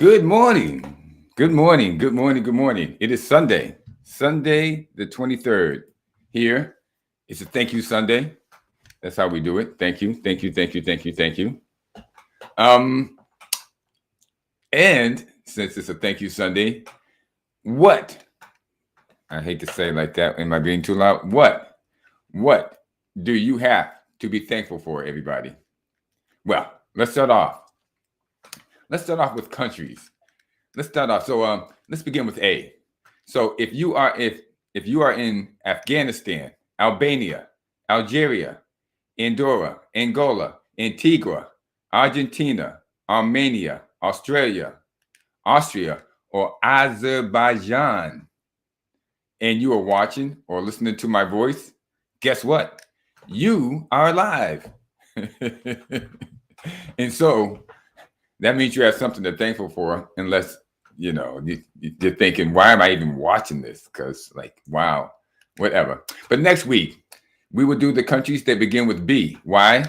Good morning. Good morning. Good morning. Good morning. It is Sunday, Sunday the 23rd. Here, it's a thank you Sunday. That's how we do it. Thank you. Thank you. Thank you. Thank you. Thank you. Um, and since it's a thank you Sunday, what I hate to say it like that. Am I being too loud? What do you have to be thankful for, everybody? Well, let's start off. Let's start off with countries. Let's start off. So let's begin with A. So if you are in Afghanistan, Albania, Algeria, Andorra, Angola, Antigua, Argentina, Armenia, Australia, Austria, or Azerbaijan, and you are watching or listening to my voice, guess what? You are alive. And so that means you have something to thankful for, unless you're thinking, why am I even watching this? Because, like, wow, whatever. But next week, we will do the countries that begin with B. Why?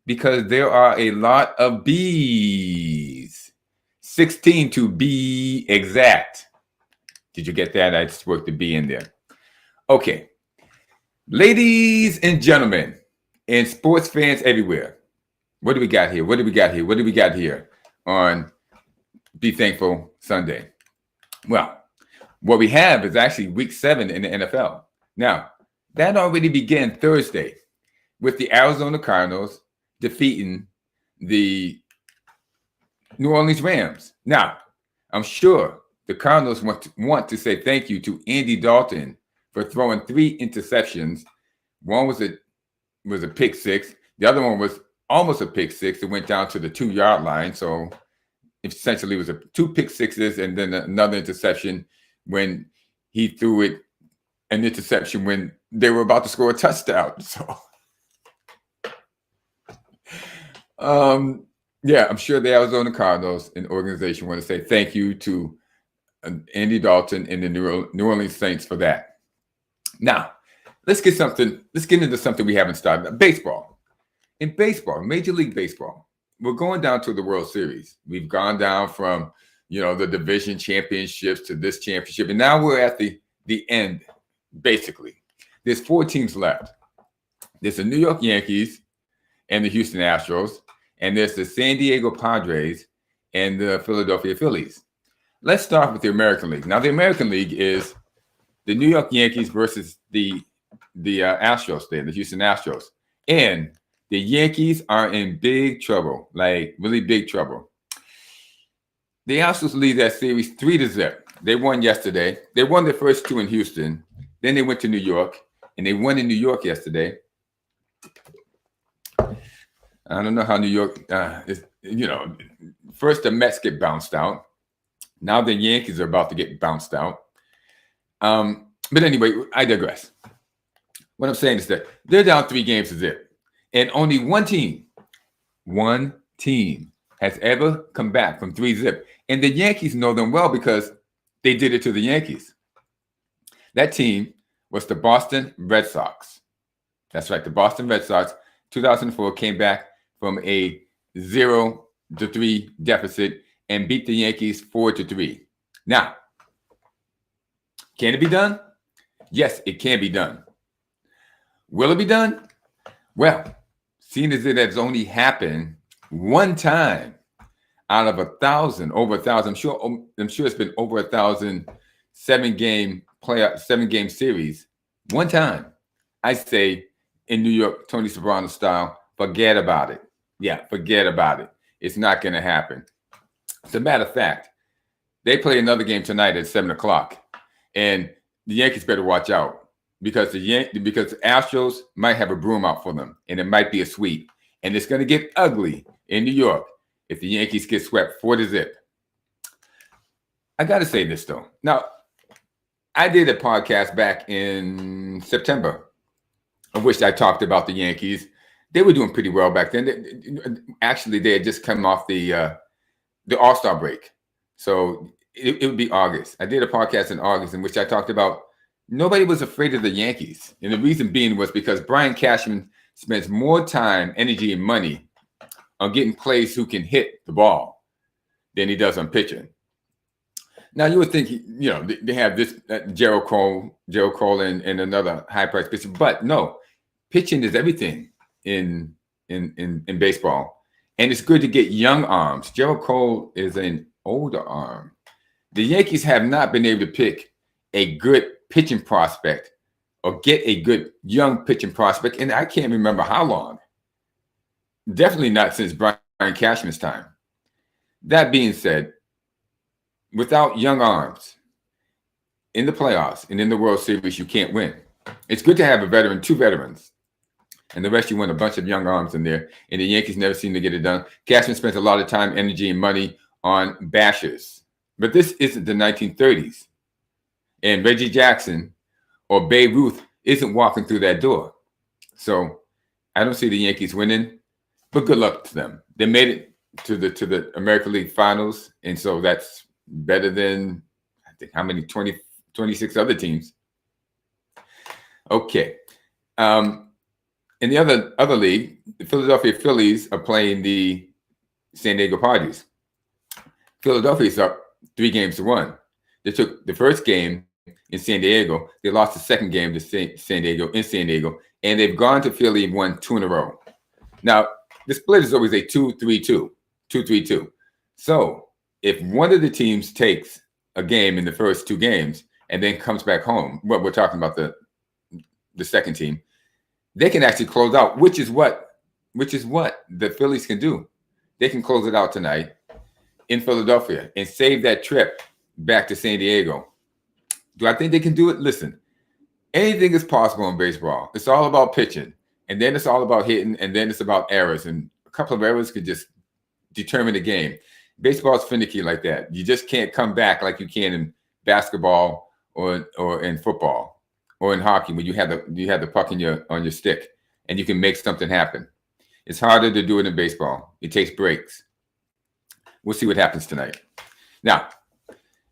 Because there are a lot of B's. 16 to be exact. Did you get that? I just worked the B in there. Okay. Ladies and gentlemen, and sports fans everywhere, what do we got here? What do we got here? What do we got here on Be Thankful Sunday? Well, what we have is actually week 7 in the NFL. Now, that already began Thursday with the Arizona Cardinals defeating the New Orleans Rams. Now, I'm sure the Cardinals want to say thank you to Andy Dalton for throwing 3 interceptions. One was a pick six. The other one was almost a pick six. It went down to the 2-yard line. So essentially it was 2 pick sixes and then another interception when he threw an interception when they were about to score a touchdown. So yeah, I'm sure the Arizona Cardinals, an organization, want to say thank you to Andy Dalton and the New Orleans Saints for that. Now, let's get into something we haven't started. Baseball. In baseball, Major League Baseball, we're going down to the World Series. We've gone down from, the division championships to this championship, and now we're at the end, basically. There's 4 teams left. There's the New York Yankees and the Houston Astros, and there's the San Diego Padres and the Philadelphia Phillies. Let's start with the American League. Now, the American League is the New York Yankees versus the Astros there, the Houston Astros. And the Yankees are in big trouble, like really big trouble. The Astros lead that series 3-0. They won yesterday. They won the first 2 in Houston. Then they went to New York, and they won in New York yesterday. I don't know how New York is, first the Mets get bounced out. Now the Yankees are about to get bounced out. But anyway, I digress. What I'm saying is that they're down 3 games to 0. And only one team has ever come back from 3-0. And the Yankees know them well because they did it to the Yankees. That team was the Boston Red Sox. That's right, the Boston Red Sox, 2004, came back from a 0-3 deficit and beat the Yankees 4-3. Now, can it be done? Yes, it can be done. Will it be done? Well, seeing as it has only happened one time out of 1,000, over 1,000, I'm sure it's been over 1,000 7-game series. One time, I say in New York, Tony Soprano style, forget about it. Yeah, forget about it. It's not going to happen. As a matter of fact, they play another game tonight at 7:00, and the Yankees better watch out because the Astros might have a broom out for them, and it might be a sweep, and it's going to get ugly in New York if the Yankees get swept 4-0. I got to say this though. Now, I did a podcast back in September, of which I talked about the Yankees. They were doing pretty well back then. Actually, they had just come off the All-Star break. So it would be August. I did a podcast in August in which I talked about nobody was afraid of the Yankees. And the reason being was because Brian Cashman spends more time, energy, and money on getting players who can hit the ball than he does on pitching. Now you would think, they have this Gerald Cole, and another high price pitcher, but no, pitching is everything in baseball, and it's good to get young arms. Gerald Cole is an older arm. The Yankees have not been able to pick a good pitching prospect or get a good young pitching prospect, and I can't remember how long. Definitely not since Brian Cashman's time. That being said, without young arms in the playoffs and in the World Series, you can't win. It's good to have a veteran, 2 veterans, and the rest you want a bunch of young arms in there, and the Yankees never seem to get it done. Cashman spent a lot of time, energy, and money on bashers, but this isn't the 1930s, and Reggie Jackson or Babe Ruth isn't walking through that door. So I don't see the Yankees winning, but good luck to them. They made it to the American League Finals, and so that's better than, I think, how many, 26 other teams. Okay. In the other league, the Philadelphia Phillies are playing the San Diego Padres. Philadelphia's up 3-1. They took the first game in San Diego. They lost the second game to San Diego, and they've gone to Philly and won 2 in a row. Now, the split is always a 2-3-2, 2-3-2. So if one of the teams takes a game in the first 2 games and then comes back home, what we're talking about, the second team, they can actually close out, which is what the Phillies can do. They can close it out tonight in Philadelphia and save that trip back to San Diego. Do I think they can do it? Listen, anything is possible in baseball. It's all about pitching, and then it's all about hitting, and then it's about errors, and a couple of errors could just determine the game. Baseball is finicky like that. You just can't come back like you can in basketball or in football or in hockey when you have the puck on your stick and you can make something happen. It's harder to do it in baseball. It takes breaks. We'll see what happens tonight. Now,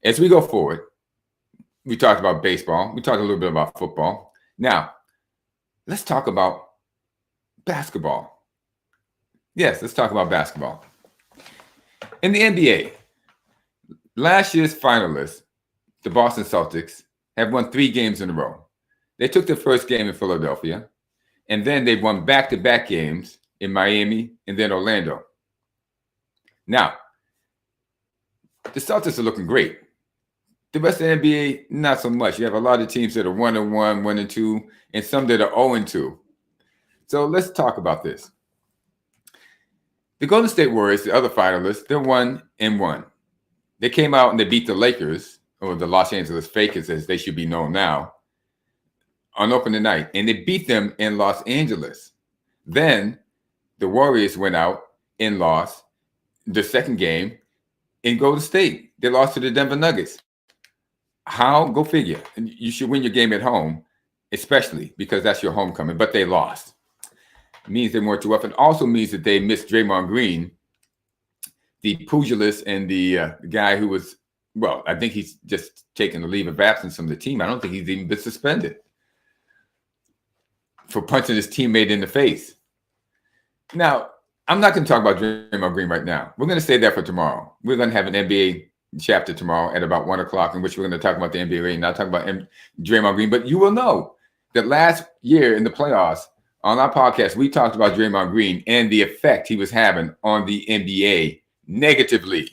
as we go forward, we talked about baseball. We talked a little bit about football. Now, let's talk about basketball. Yes, let's talk about basketball. In the NBA, last year's finalists, the Boston Celtics, have won 3 games in a row. They took the first game in Philadelphia, and then they've won back-to-back games in Miami and then Orlando. Now, the Celtics are looking great. The rest of the NBA, not so much. You have a lot of teams that are 1-1, 1-2, and some that are 0-2. So let's talk about this. The Golden State Warriors, the other finalists, they're 1-1. They came out and they beat the Lakers, or the Los Angeles Fakers, as they should be known now, on opening night, and they beat them in Los Angeles. Then the Warriors went out and lost the second game in Golden State. They lost to the Denver Nuggets. How? Go figure. You should win your game at home, especially because that's your homecoming, but they lost. It means they weren't too rough. It also means that they missed Draymond Green, the pugilist, and the guy who was, well, I think he's just taken a leave of absence from the team. I don't think he's even been suspended for punching his teammate in the face. Now, I'm not going to talk about Draymond Green right now. We're going to save that for tomorrow. We're going to have an NBA chapter tomorrow at about 1 o'clock in which we're going to talk about the NBA and not talk about Draymond Green. But you will know that last year in the playoffs, on our podcast, we talked about Draymond Green and the effect he was having on the NBA negatively.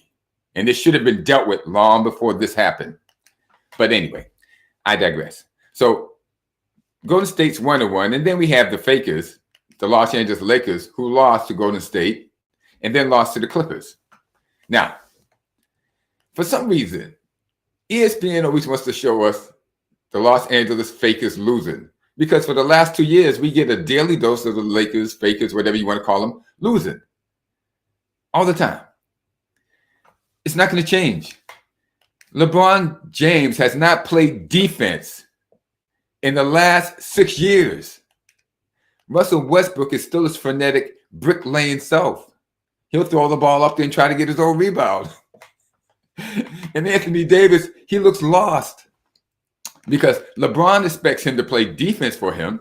And this should have been dealt with long before this happened. But anyway, I digress. So Golden State's 1-1, and then we have the Fakers, the Los Angeles Lakers, who lost to Golden State and then lost to the Clippers. Now, for some reason, ESPN always wants to show us the Los Angeles Fakers losing, because for the last 2 years, we get a daily dose of the Lakers, Fakers, whatever you want to call them, losing all the time. It's not going to change. LeBron James has not played defense in the last 6 years. Russell Westbrook is still his frenetic brick-laying self. He'll throw the ball up there and try to get his own rebound. And Anthony Davis, he looks lost because LeBron expects him to play defense for him,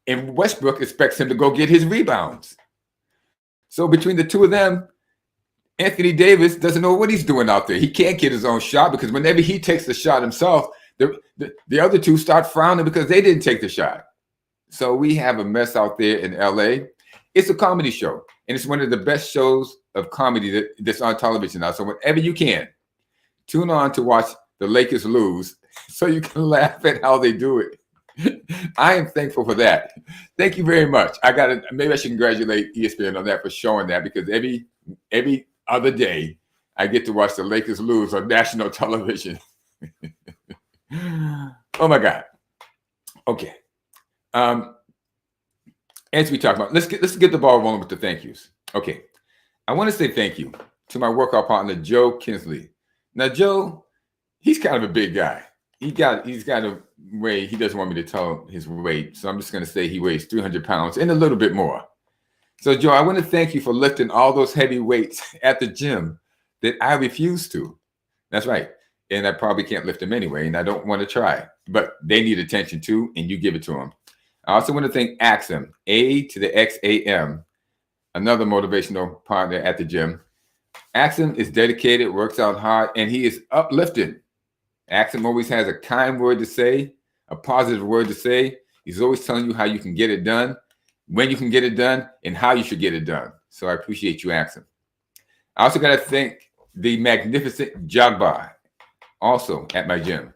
and Westbrook expects him to go get his rebounds. So between the two of them, Anthony Davis doesn't know what he's doing out there. He can't get his own shot because whenever he takes the shot himself, the other two start frowning because they didn't take the shot. So we have a mess out there in LA. It's a comedy show, and it's one of the best shows of comedy that's on television now. So whenever you can, tune on to watch the Lakers lose so you can laugh at how they do it. I am thankful for that. Thank you very much. Maybe I should congratulate ESPN on that for showing that, because every other day I get to watch the Lakers lose on national television. Oh my God. Okay. As we talk about, let's get the ball rolling with the thank yous. Okay. I want to say thank you to my workout partner, Joe Kinsley. Now, Joe, he's kind of a big guy. He's got a weight. He doesn't want me to tell his weight, so I'm just going to say he weighs 300 pounds and a little bit more. So, Joe, I want to thank you for lifting all those heavy weights at the gym that I refuse to. That's right. And I probably can't lift them anyway, and I don't want to try. But they need attention too, and you give it to them. I also want to thank Axam, A to the XAM, another motivational partner at the gym. Axam is dedicated, works out hard, and he is uplifting. Axam always has a kind word to say, a positive word to say. He's always telling you how you can get it done, when you can get it done, and how you should get it done. So I appreciate you, Axam. I also got to thank the magnificent Jagbar, also at my gym.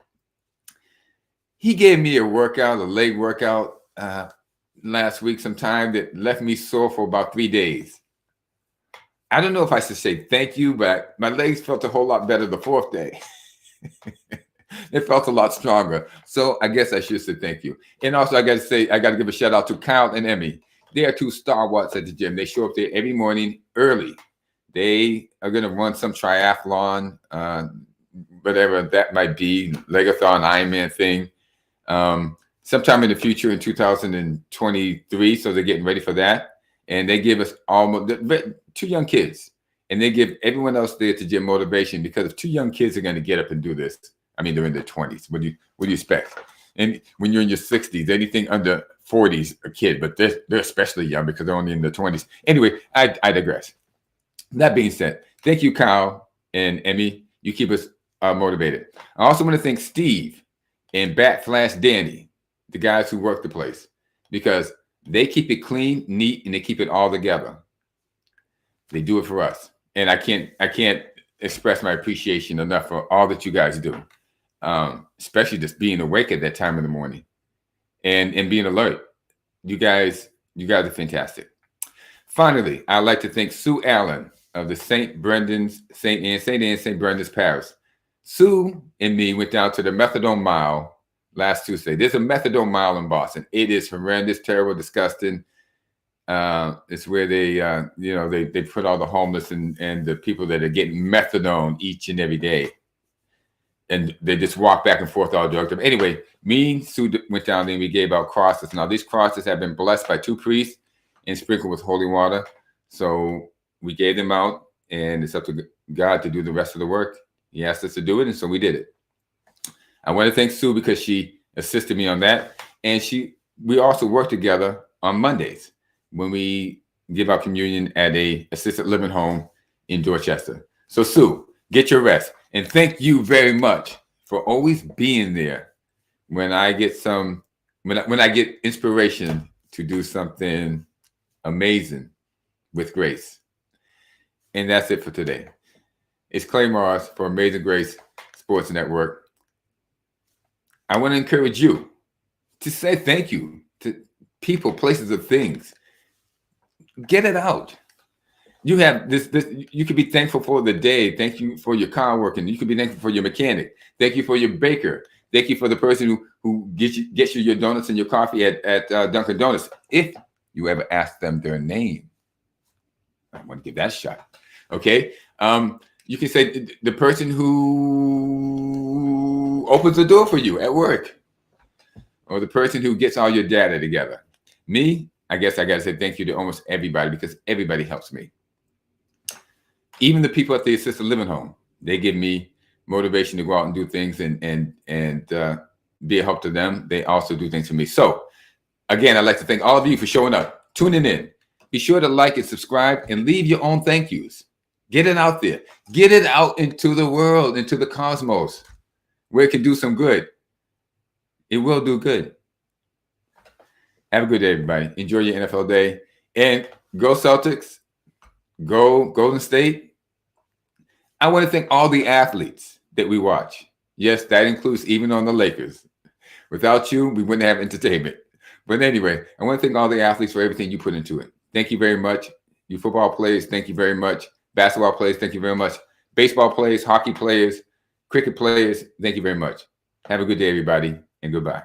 He gave me a leg workout last week sometime that left me sore for about 3 days. I don't know if I should say thank you, but my legs felt a whole lot better the 4th day. It felt a lot stronger. So I guess I should say thank you. And also I got to give a shout out to Kyle and Emmy. They are 2 stalwarts at the gym. They show up there every morning early. They are going to run some triathlon, whatever that might be, Legathon, Ironman thing, sometime in the future in 2023. So they're getting ready for that. And they give us almost 2 young kids. And they give everyone else there to gym motivation, because if 2 young kids are going to get up and do this, I mean, they're in their 20s. What do you expect? And when you're in your 60s, anything under 40s, a kid, but they're especially young because they're only in their 20s. Anyway, I digress. That being said, thank you, Kyle and Emmy. You keep us motivated. I also want to thank Steve and Bat Flash Danny, the guys who work the place, because they keep it clean, neat, and they keep it all together. They do it for us. And I can't express my appreciation enough for all that you guys do, especially just being awake at that time in the morning and being alert. You guys are fantastic. Finally, I'd like to thank Sue Allen of the St. Brendan's Parish. Sue and me went down to the Methadone Mile last Tuesday. There's a Methadone Mile in Boston. It is horrendous, terrible, disgusting. It's where they put all the homeless and the people that are getting methadone each and every day, and they just walk back and forth all drugged up. Anyway, me and Sue went down there and we gave out crosses. Now these crosses have been blessed by 2 priests and sprinkled with holy water. So we gave them out, and it's up to God to do the rest of the work. He asked us to do it, and so we did it. I want to thank Sue because she assisted me on that, and we also work together on Mondays when we give out communion at a assisted living home in Dorchester. So Sue, get your rest. And thank you very much for always being there when I get when I get inspiration to do something amazing with Grace. And that's it for today. It's Clay Morris for Amazing Grace Sports Network. I want to encourage you to say thank you to people, places, or things. Get it out. You have this. You could be thankful for the day. Thank you for your car working. You could be thankful for your mechanic. Thank you for your baker. Thank you for the person who gets you your donuts and your coffee at Dunkin' Donuts. If you ever ask them their name, I want to give that a shot. Okay. You can say the person who opens the door for you at work, or the person who gets all your data together. Me, I guess I got to say thank you to almost everybody, because everybody helps me. Even the people at the assisted living home, they give me motivation to go out and do things and be a help to them. They also do things for me. So again, I'd like to thank all of you for showing up, tuning in. Be sure to like and subscribe and leave your own thank yous. Get it out there. Get it out into the world, into the cosmos, where it can do some good. It will do good. Have a good day, everybody. Enjoy your NFL day. And go Celtics. Go Golden State. I want to thank all the athletes that we watch. Yes, that includes even on the Lakers. Without you, we wouldn't have entertainment. But anyway, I want to thank all the athletes for everything you put into it. Thank you very much. You football players, thank you very much. Basketball players, thank you very much. Baseball players, hockey players, cricket players, thank you very much. Have a good day, everybody, and goodbye.